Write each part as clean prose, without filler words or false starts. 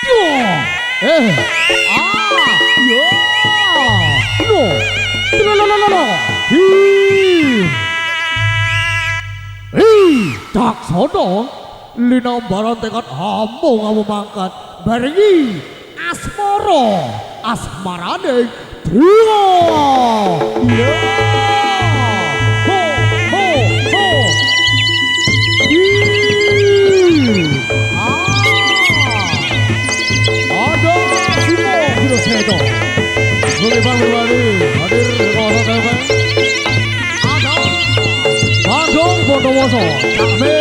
Yo, yo, no, no, tak sono, lina baron tekad ambo ngamu mangkat, barengi asmara, asmarane dia, ho, ho, ho, ada Simo Hiroseto, Bali hadir di kawasan TV. Ada Bandung Bondowoso, kami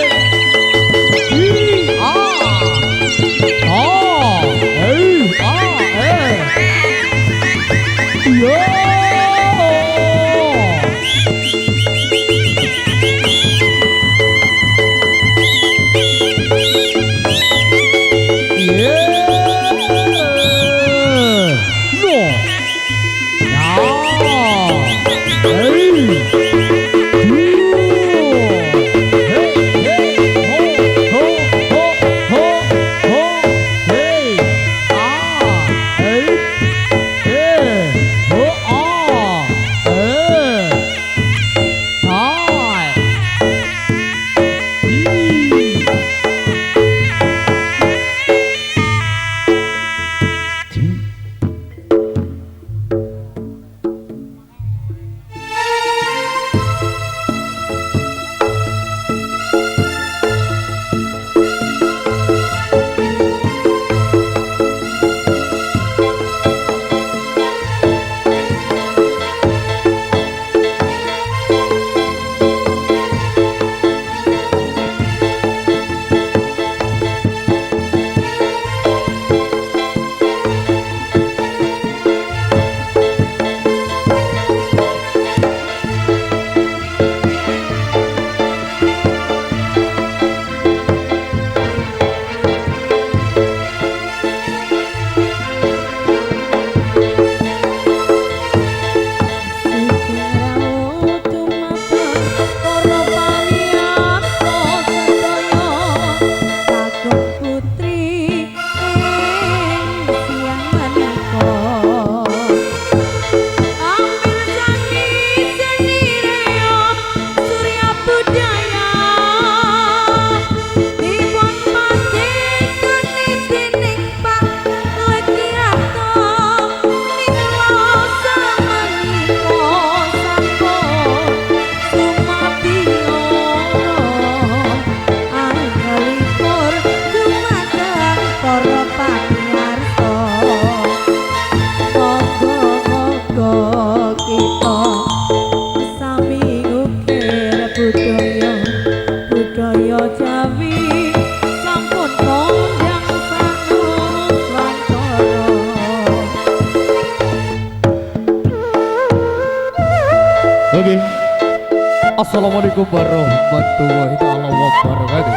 Assalamualaikum warahmatullahi wabarakatuh.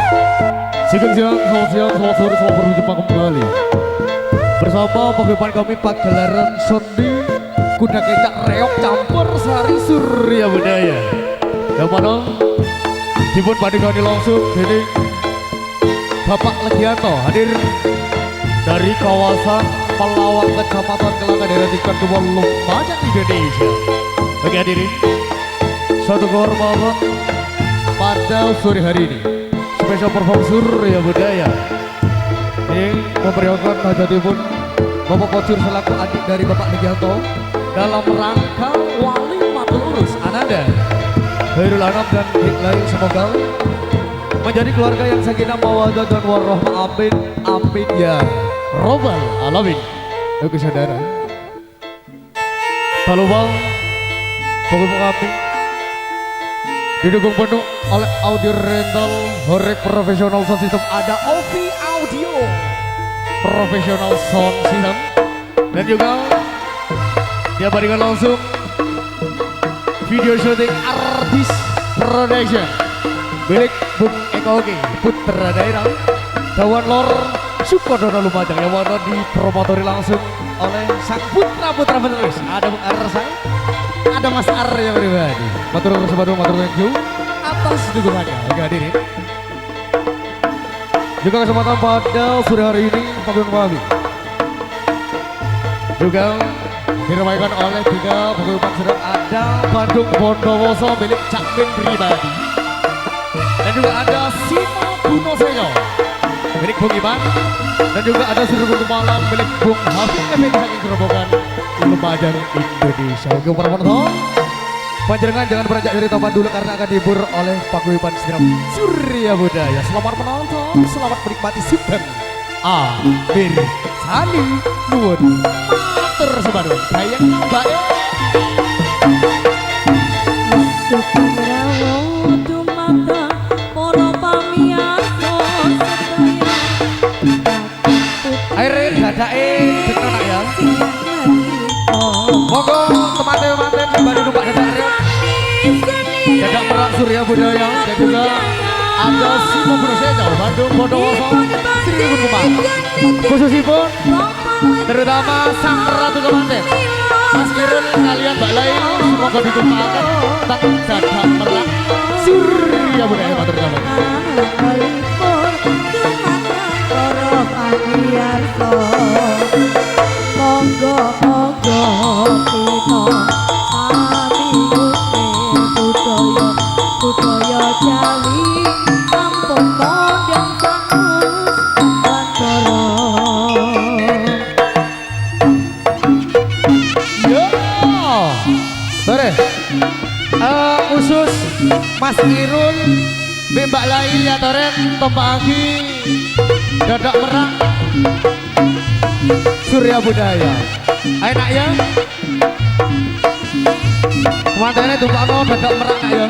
Siang, selamat sore, selamat berjumpa kembali bersama paguyuban kami pagelaran sendi kuda kecak reok campur sari surya budaya. Yang mana dipun bandingani langsung jadi Bapak Legianto hadir dari kawasan Pelawak Kecamatan Kelanga daerah tingkat 2 Lumajang Indonesia. Bagi hadirin satu kehormatan pada sore hari ini spesial perform surya budaya yang memeriahkan hajatipun Bapak Kocur selaku adik dari Bapak Legianto dalam rangka wali matul urus Ananda Khairul Anam dan Hikmah. Semoga menjadi keluarga yang sakinah mawaddah dan warahmah, amin amin ya robbal alamin. Oke saudara, kalau bang pokoknya kami didukung penuh oleh audio rental Horek Professional Sound System, ada OVI Audio Professional Sound System, dan juga diabadikan langsung video shooting artis production milik Bung Eko Oki Putra Daerah Dawan Lor Sukodono Lumajang yang mana dipromotori langsung oleh sang putra penerus. Ada Bung Arsai, ada Mas Arya pribadi. Matur thank you atas dukungannya. Oke hadirin, Juga kesempatan pada sore hari ini Paguyuban Bali juga diramaikan oleh tiga paguyuban sedang ada Bandung Bondowoso milik Cakmin pribadi, dan juga ada Simo Bunoseno milik Bung Iman, dan juga ada Suruh Malam milik Bung Hafid Effendi saking Gerobokan Lumajang Indonesia. Oke para penonton, panjenengan jangan beranjak dari tempat dulu karena akan dihibur oleh paguyuban sedang Surya Budaya. Selamat menonton, selamat menikmati Sugeng. Akhir Sali Nuwun Matur Sebadun Dayang Bae Sugeng rawo dumateng para pamiyarsa sedaya. air dadake ditenak ya. Monggo teman-teman kembali numpak dadak reot dadak Merak Surya Budaya, dan juga ada Simo Bunoseno Bandung Bondowoso Sri Kumar, khususipun terutama sang Ratu Kemanten Mas Kirun kalian Mbak Lain, semoga ditumpahkan tak dadak Merak Surya Budaya. Matur nuwun. Monggo monggo kita budaya Jawi ampun mondang sangus Bantara. Yo, sore. Khusus Mas Irul, Mbak Lain ya Toren, Tompaki, dadak Merak Surya Budaya. Ayo nak ya. Mantannya tumpakno dadak Merak nak ya.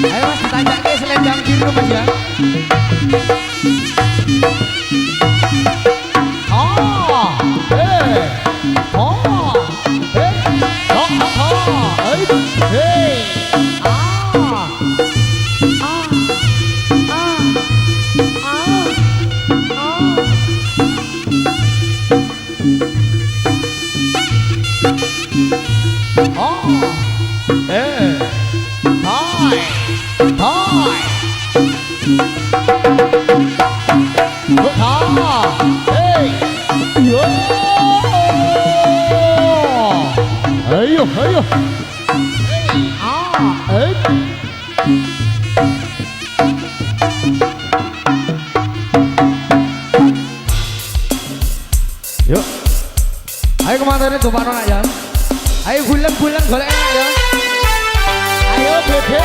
Ayo Mas ditanjake selendang biru Mas ya. Ayo, ayo. Yuk. Ayo kemana coba nak ya. Ayo bulan-bulan golek enak ya. Ayo bebe.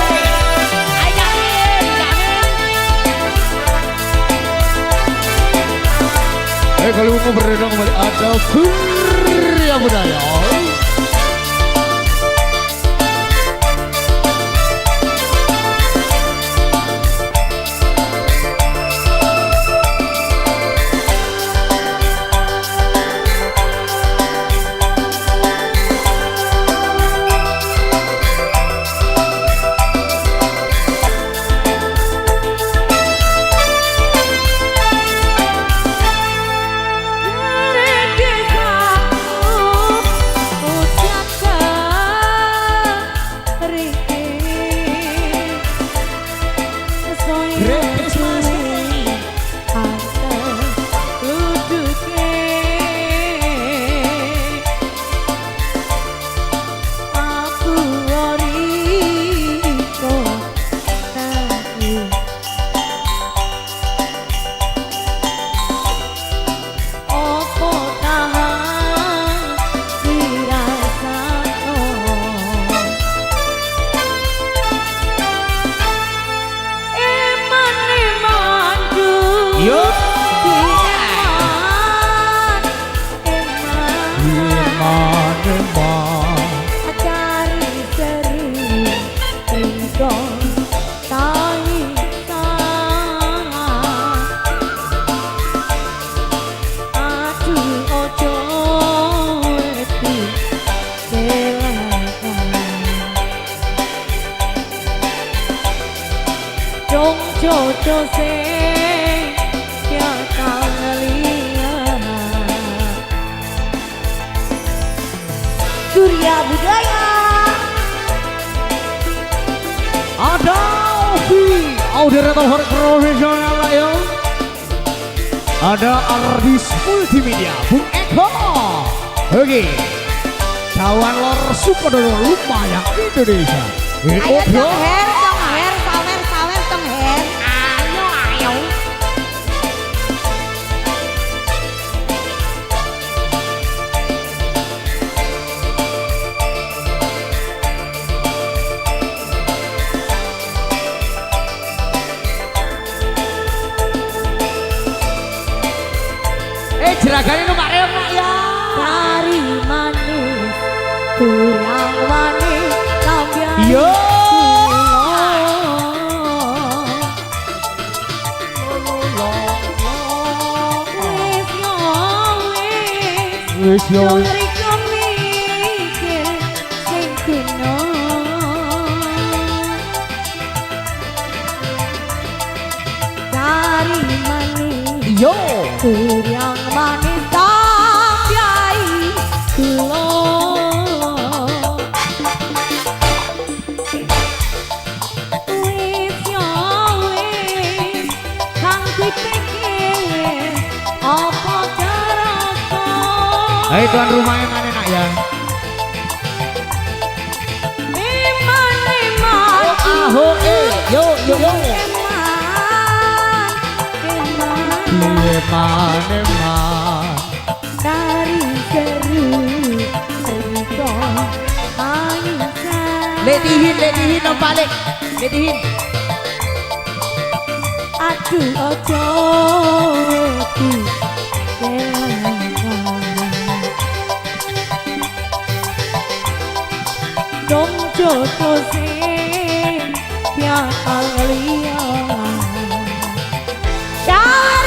Ayo kalau mau berenang kembali ada Surya Budaya. jodoh sing bakal ngeliat Surya Budaya Ada Ovi Audirator profesional lah ya. Ada artis multimedia Bung Eko. Oke Cawan lor Sukodono lumayan Indonesia. ayo tong her sawer tong her ayo Jeraganya lu Pak Reok nak ya. Kari manis tulang manis lambian Yo. Wis yo. Kari manis Yo. tulang manis lambian tulang Hei tuan rumahnya mana nak ya? Aho yo. Eman dari seru cerita manisan Ledihin dong balik. Ledihin. aduh ojo wedi dong jodoh sing bakal ngeliat Shower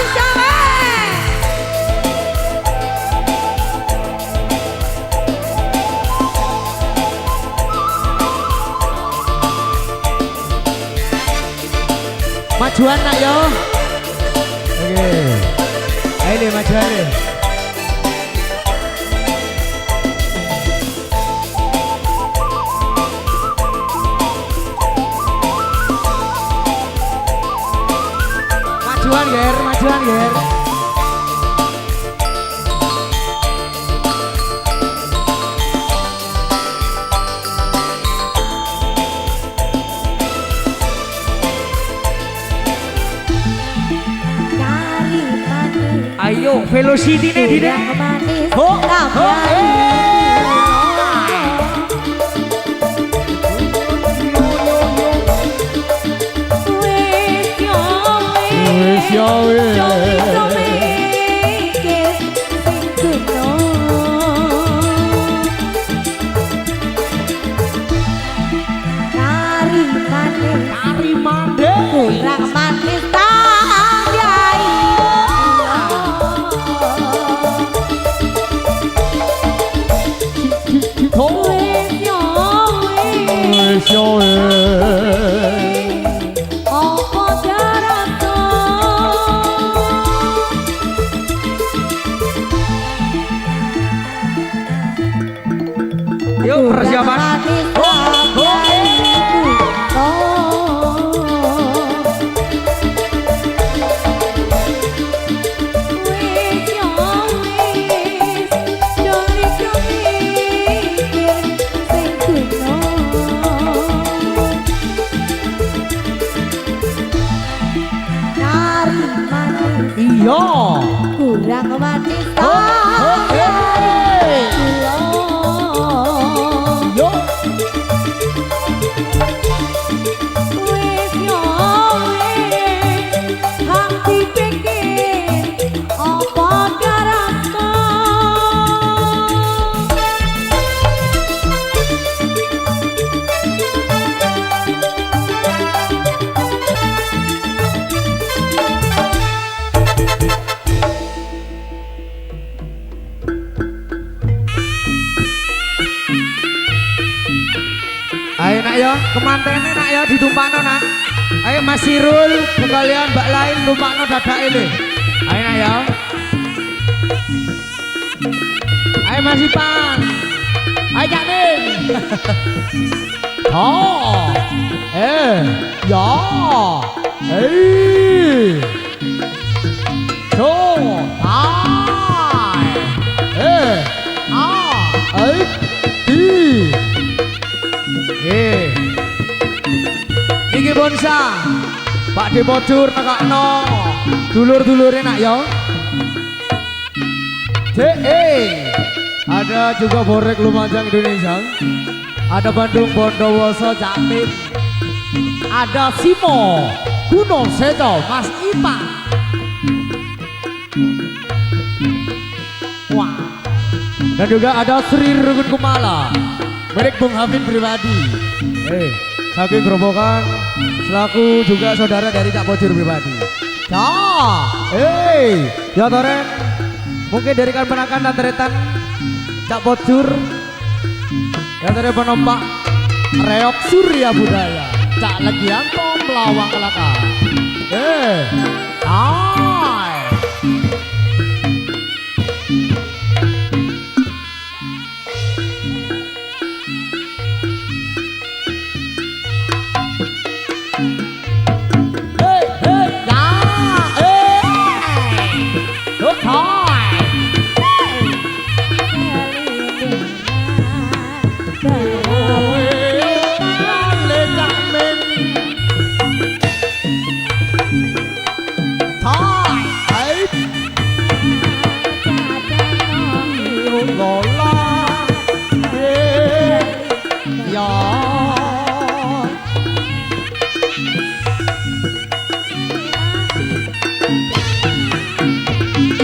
Majuan nak yo. Oke. Ayo deh majuan deh. Majuan ger. Kari manis Ayo velocity nih di deh. tulang manis Ho, lambian Wis yo wis. Kari mande. Kurang manis tanjai Wis yo wis. Apa jarata Yuk persiapan. Ayo nak ya, kemantene nak ya ditumpakno nak. Ayo Mas Sirul, kekalian Mbak Lain tumpakno dadake lho. Ayo nak ya. Ayo Mas Ipan. Ayo Cak Min. Oh. Ya. So. Iki Bonsa. Pak De Pocur nekakno. Dulur-dulure nak ya. Ada juga Borek Lumajang Indonesia. Ada Bandung Bondowoso Jatim. Ada Simo Gunung Seto Mas Ipan. Wah. Dan juga ada Sri Rugun Kumala milik Bung Hamid pribadi. Saking Gerobokan selaku juga saudara dari Cak Pocur pribadi. Ya Toren. Mungkin dari kan penakan dan teretan Cak Pocur. Ya dari penompak Reok Surya Budaya Cak Legianto Melawang Kelaka.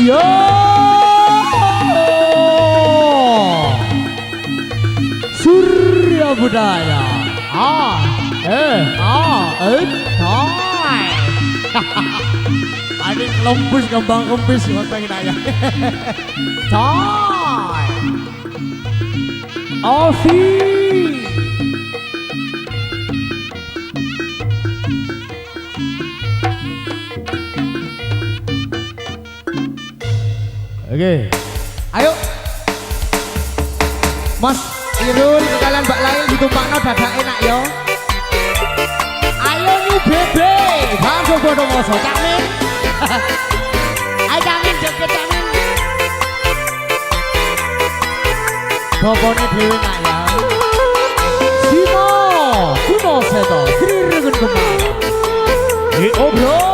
Yo Surya Budaya. Adik lembus kembang kempis ngonteng naya. Ovi. Oke. Ayo. Mas Irul kalian Mbak Lain ditumpakno dadake nak yo. Ayo New Bebe, Bandung Bondowoso Cak Min. Ayo Cak Min joget Cak Min. Bapone dhewe nak ya. Simo Gunung Seto Sri Rugun Kumala. Bro.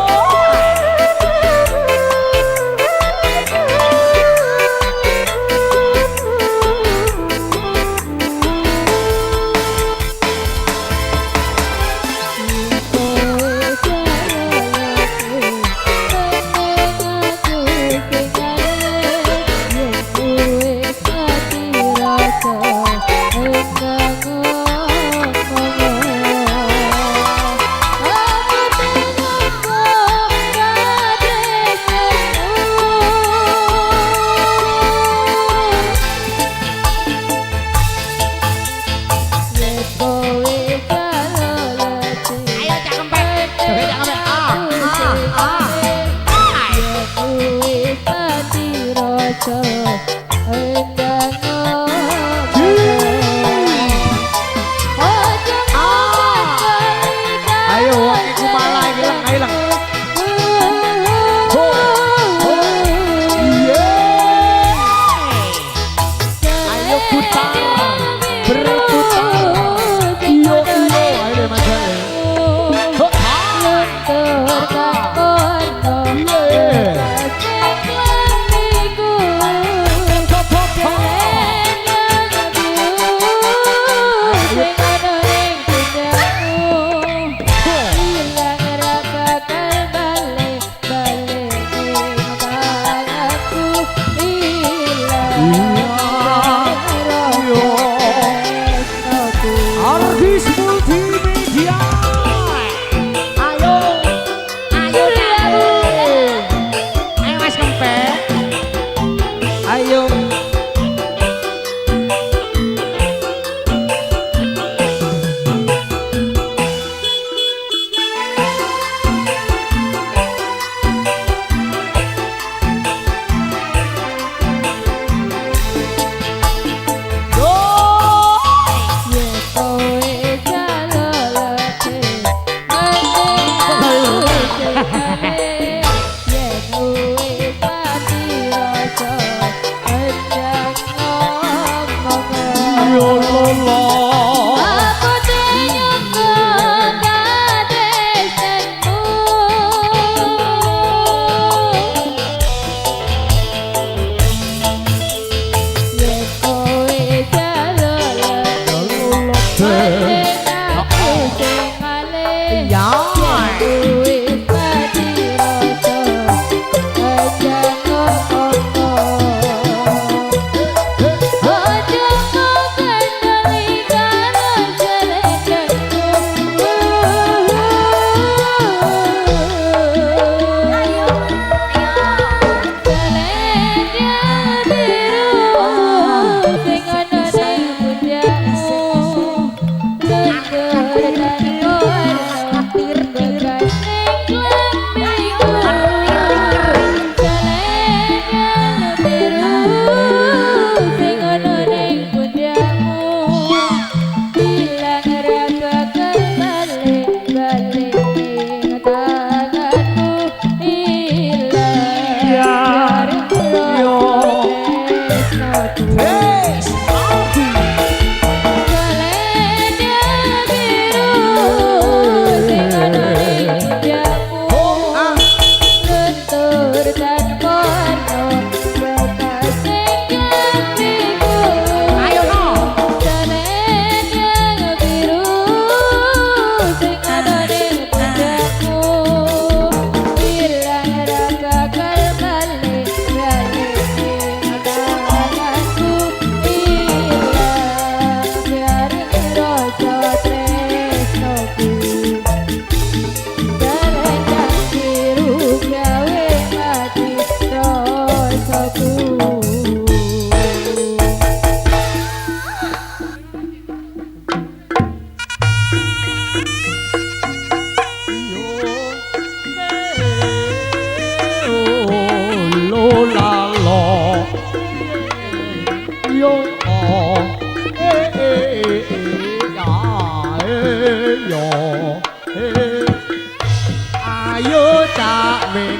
Ayo cak min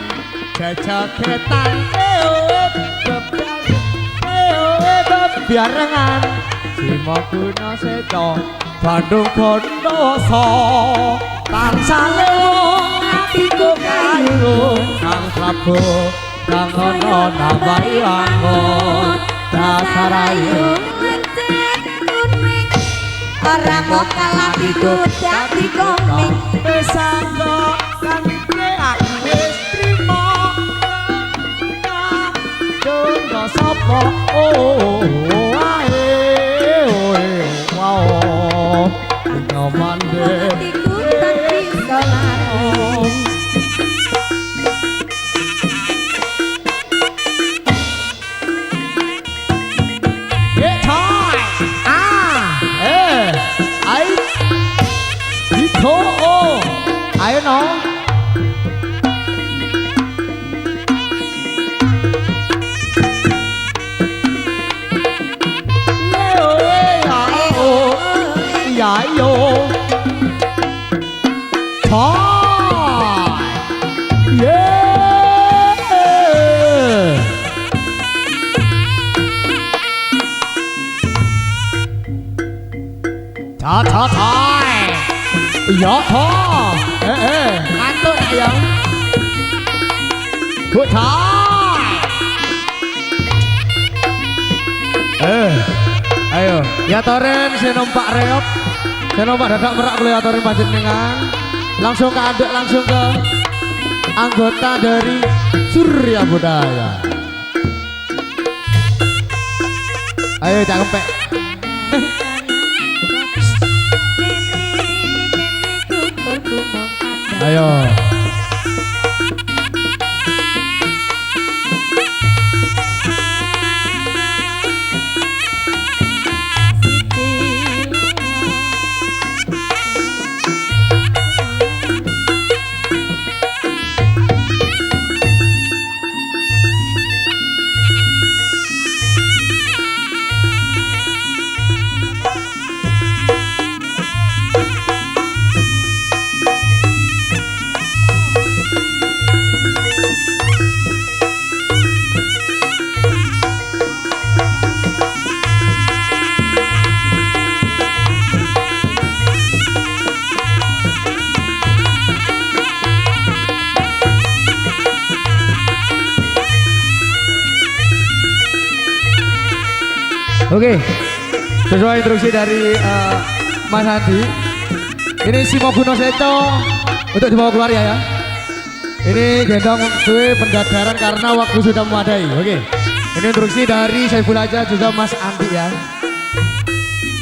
jajaketan bebarengan Sima guna seco Bandung Bondoso tansah lewong atiku kayu Kang Prabu kang ana nambahi wangun dasar ayu Orang mau kalah ikut dadi komik Pesangga kan aku wis trimo Dono sapa wow ngomande ikutan bisa lari Ayo no dạ vô thôi yeah thôi dạ thôi ngantuk nak ya buat thôi ayo ya toren saya numpak reok saya numpak dadak merak boleh ya toren panjenengan langsung ke adek langsung ke anggota dari Surya Budaya ayo jangan kempek ayo Oke, sesuai instruksi dari Mas Andi. Ini Simo Guno Seco untuk dibawa keluar ya. Ini gendong suwe pendadaran karena waktu sudah memadai. Oke. Ini instruksi dari Saiful Aja juga Mas Andi ya.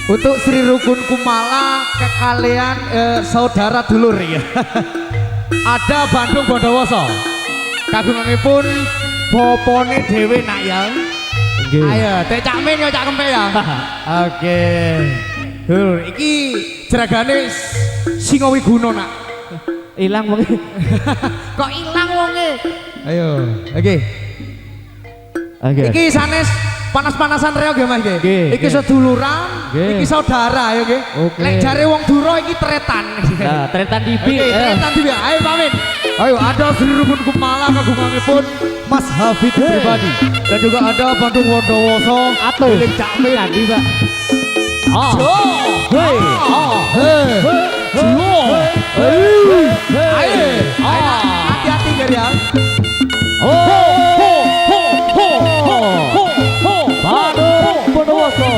Untuk Sri Rukun Kumala kekalian saudara dulur ya. Ada Bandung Bondowoso. Kagungipun popone dhewe nak ya. Nggih. Ayo, Teh Cak Min yo Cak Kempe ya. Oke. Dul, iki jeragane Singo Wiguno nak. Ilang wong. Kok ilang wonge? Ayo, oke. Oke. Iki sanes panas-panasan reo nggih Mas nggih. Nggih, Iki nggih. seduluran, Nggih. iki saudara ya nggih. Oke. Lek jare wong Duro iki tretan. Nah, tretan TV. Oke, tretan TV. Ayo pamit. Ayo ada Sri Rukun Kumala kagunganipun Mas Hafid pribadi dan juga ada Bandung Bondowoso Atuh. milik Cak Min. Tadi, Pak. Oh. Jo. Hei. Oh. Hei. Jo. Hei. Ayo. Ah. Hati-hati ya. Bandung Bondowoso.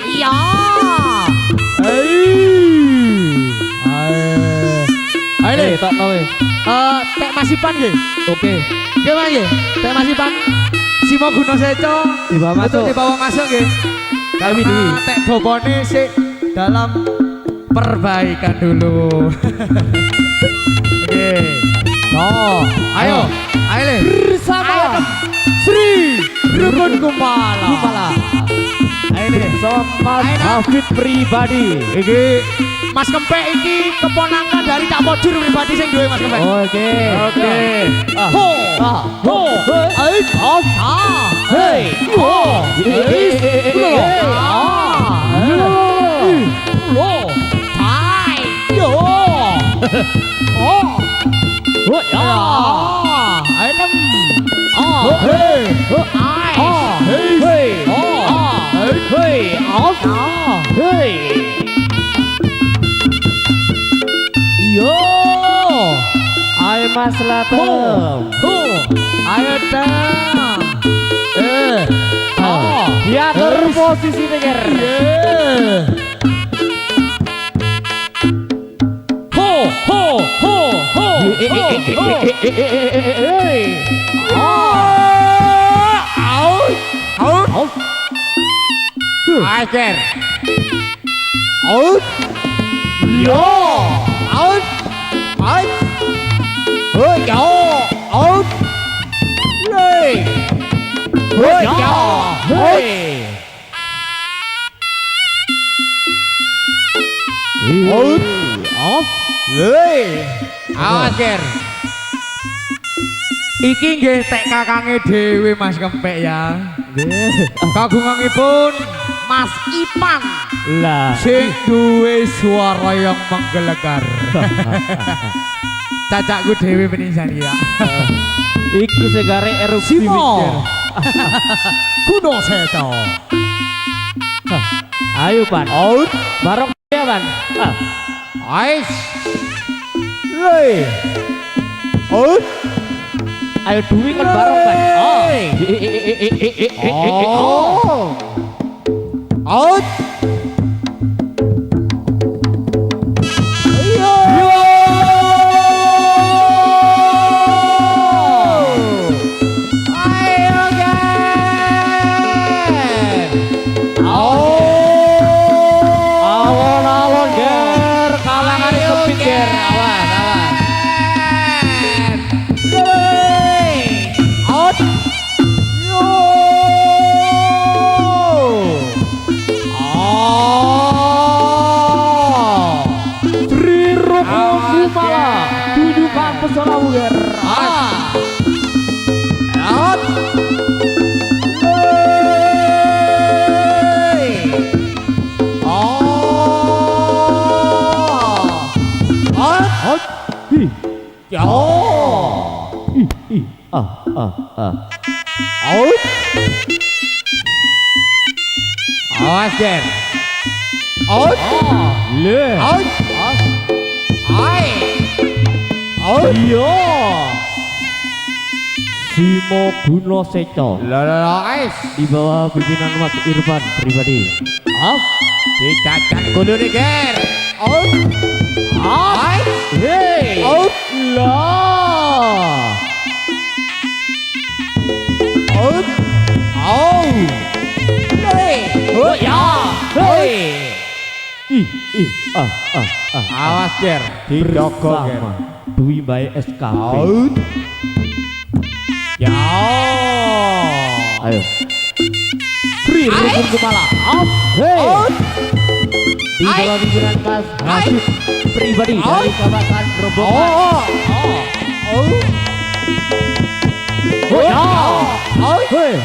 Iya. Ayo. Eh, tak tahu. Tek Masipan nggih. Oke. Nggih Mas nggih. Tek Masipan. Simo Guno Seco Dibawa masuk. untuk dibawa masuk nggih. Kami dulu. Karena tek bobone sik dalam perbaikan dulu. Oke. Oh, ayo. Ayo Le. Bersama Sri Rukun Kumala. Ayo Le. sama Ayo, Nak. Hafid pribadi. Iki Mas Kempek iki keponakan dari Cak Pojur pribadi sing duwe Mas Kempek. Oke. Oke. Ah. Ho. Ah. Ho. Ai. Off. Ah. Hey. Oh. Lo. Tai. Yo. Oh. Oh ya. Ayo nem. Oh. Hey. Ai. Oh. Hey. Oh. Hey. Off. Hey. Yo. Ayo Mas Latem. Ayo dah. Oh. Diatur posisi ger. Aker. Out. Yo. Out. Out. Yo. Out. Hey. Yo. Hey. Out. Off. Hey. Aker. Iki nggih tek kakange dhewe Mas Kempek ya. Nggih. Kagungipun Mas Ipan Lah. sing duwe suara yang menggelegar. Cacakku dhewe penisan ya. Iki segare erupsi Simo mikir. Guno Seco. Ayo Pan. Out. Bareng ya Pan. Ais. Lei. Out. Ayo duwi kan bareng Pan. Oh. Out. Yo. Ayo gen. Awon-awon ger kalangan kepit ger. Awas, awas. Out. Yo. Oh. Sri Rukun Kumala tunjukkan pesonamu ger. Out. Oh. Out. Hi. Yo. Out. Awas Ger. Out. Le. Out. Ai. Out. Iya. Simo Guno Seco Lah ais. di bawah pimpinan Mas Irfan pribadi. Off. Dicacat gulune ger. Out. Out. Hey. Out lah. Out. Out. Hey. Oh ya. Hey. Awas ger. Dijogo ger. Bersama Dwi Bae SKP. Out. Ya. Ayo. Free Rukun Kumala. Out. Hey. Out. Di bawah pimpinan Mas Rasid pribadi dari kawasan Grobogan. Oh. Oh. Oh ya. Out. Hey.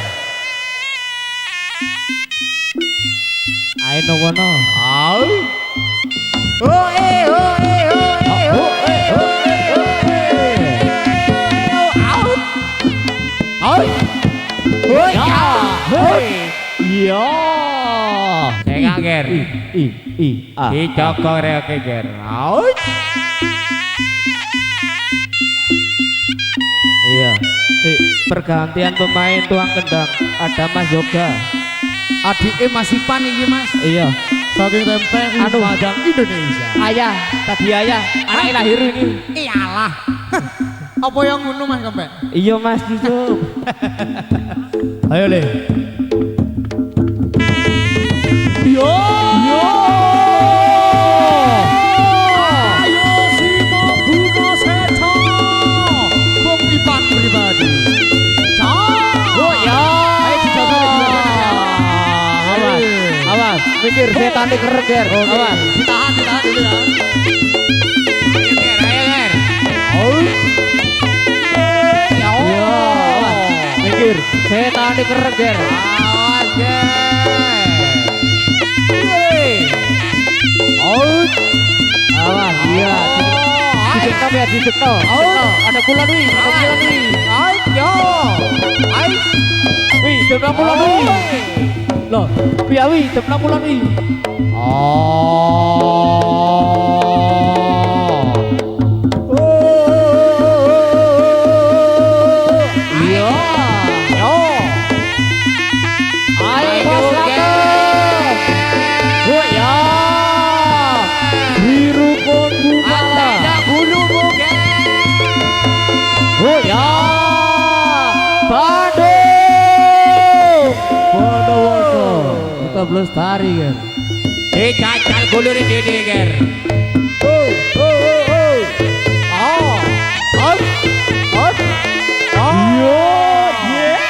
Ayo nono. Out. Oh eh oh eh oh eh oh eh oh eh oh eh. Out. Out. Oh ya. Hey. Iya. Tengah ger. Dijogo rek ger. Out. Iya. Pergantian pemain tuang kendang. Ada Mas Yoga. Adike Mas Ipan iki Mas. Iya. Saking tempe Aduh. Padang Indonesia. Ayah, tadi ayah, anak lahir ini. Iyalah. Apa yang ngono Mas Kempek? Iya Mas Yusuf. Ayo Le. Yo. Yo. Ayo Simo Guno Seto. Bung Ipan pribadi. Oh ya. Ayo dijaga Awas, awas, mikir setan di kereger. Awas. Ditahan dulu ya. Ayo ger. Out. Yo. Awas. Mikir setan di kereger. Awas ger. Out. Awas, iya. Dicekno ya, dicekno. Ada bulan wi, ada bulan wi. Out yo. Ais. Wih, jam 6 bulan wi. Loh, piye wi, jam 6 bulan wi. Iya. Yo. Ayo Mas Latif. Oh ya. Biru pun Kumala. Bulu bukan. Oh ya. Bandung. Bondowoso. Kita Blestari kan. Dicacal gulu di sini ger. Oh. Oh. Out. Out. Yo, yeah.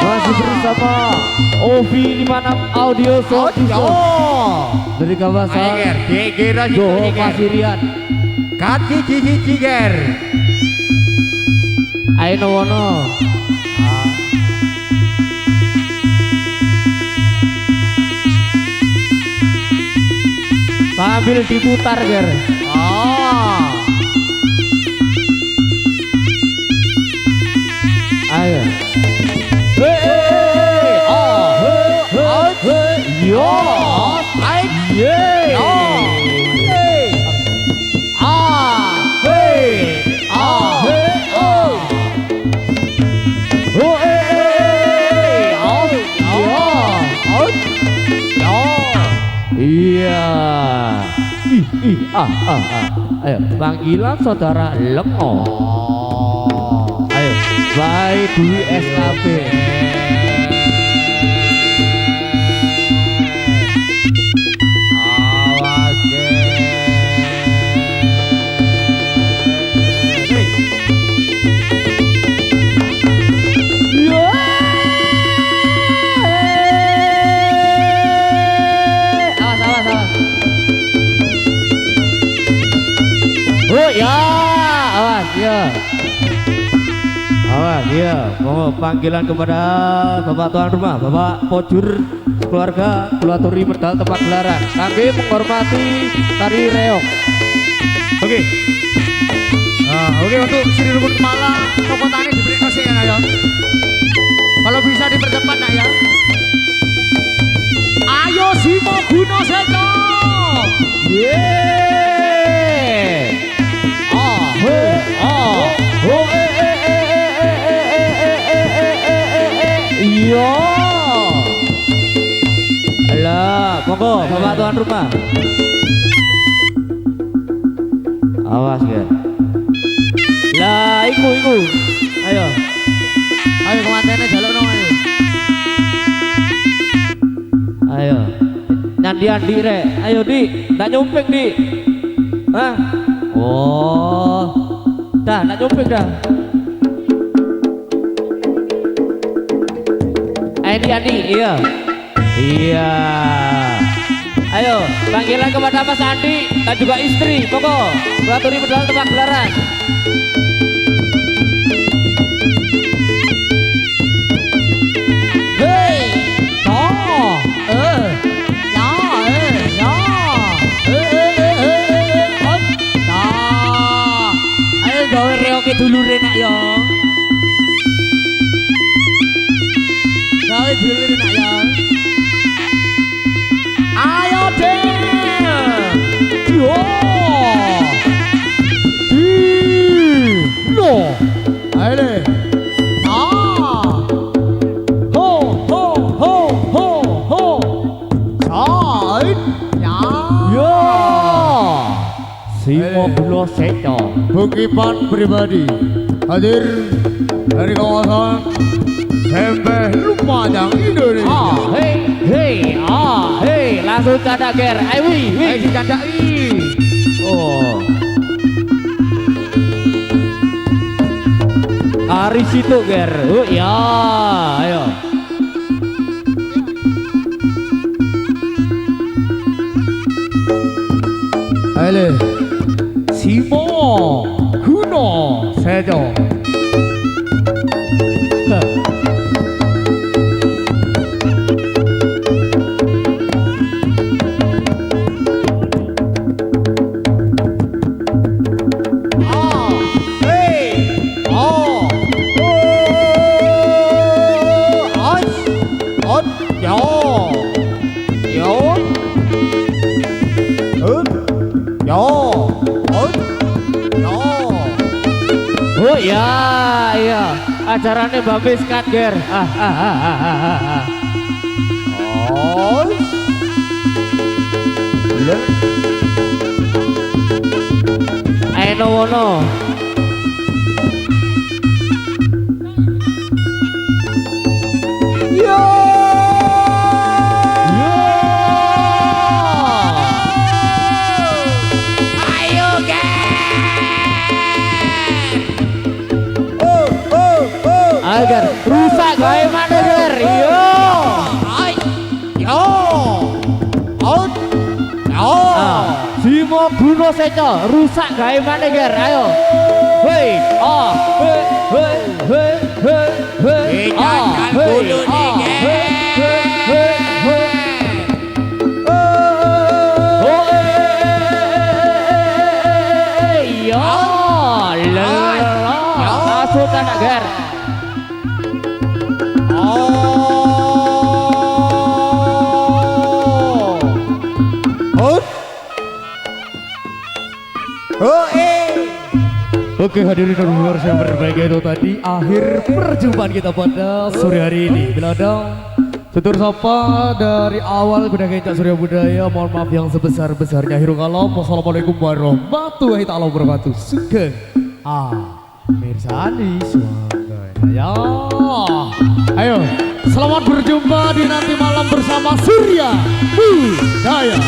Masih bersama Ovi 56 Audio Sound dari Ayo kawasan ger. Dikira Joho situ ger. Pasirian. Kati cici ger. Ayo Nowono. Sambil diputar ger. Oh. Ayo. Hey, yo, Aik. yeah, Yo. hey, oh, Out. Yo. iya, ayo, panggilan saudara Lengo, ayo, baik Dwi SKP. Awas ger. Oh ya, awas ya. Awas ya, mau panggilan kepada Bapak tuan rumah, Bapak Pojur keluarga Kulaturi Medal tempat gelaran. Kami menghormati tari reok. Oke. Nah, oke untuk Sri Rukun Kumala, kopotannya diberi kasih ya, ya. Kalau bisa dipercepat nak ya. Ayo Simo Guno Seto. Yeay. monggo bapak tuan rumah. Awas ya. Lah iku. Ayo. Ayo kemantene jaluk nang ayo. Ayo. Andi rek. Ayo Di, ndak nyumping Di. Hah? Oh. Dah, ndak nyumping dah. Andi, iya. Iya. Ayo, panggilan kepada Mas Andi dan juga istri, monggo. Beraturi pedal tempat gelaran. Hei, ayo gawe reoke dulure nak yo. Gawe dulure nak yo. Ayo deh. Yo. No. Ayo deh. Simo Bulo Seto Bukipan pribadi hadir dari kawasan Sempeh Lumajang Indonesia. Hei, langsung canda ger. Wih, Canda oh. Ari situ ger. Ya, ayo. Ayo Simo Kuno Sejo. Oh iya, acaranya babes kan ger. Oh, ayo wono. Agar rusak gawe mana ger. Simo Buno Seco rusak gawe mana ger. Ayo. Langsung tak ger. Oke hadirin dan viewers yang berbahagia, itu tadi akhir perjumpaan kita pada sore hari ini. Bila ada tutur sapa dari awal Kuda Kencak Surya Budaya, mohon maaf yang sebesar-besarnya. Akhirul kalam, wassalamualaikum warahmatullahi wabarakatuh. Sugeng Mirsani Swagaya. Ayo, selamat berjumpa di nanti malam bersama Surya Budaya.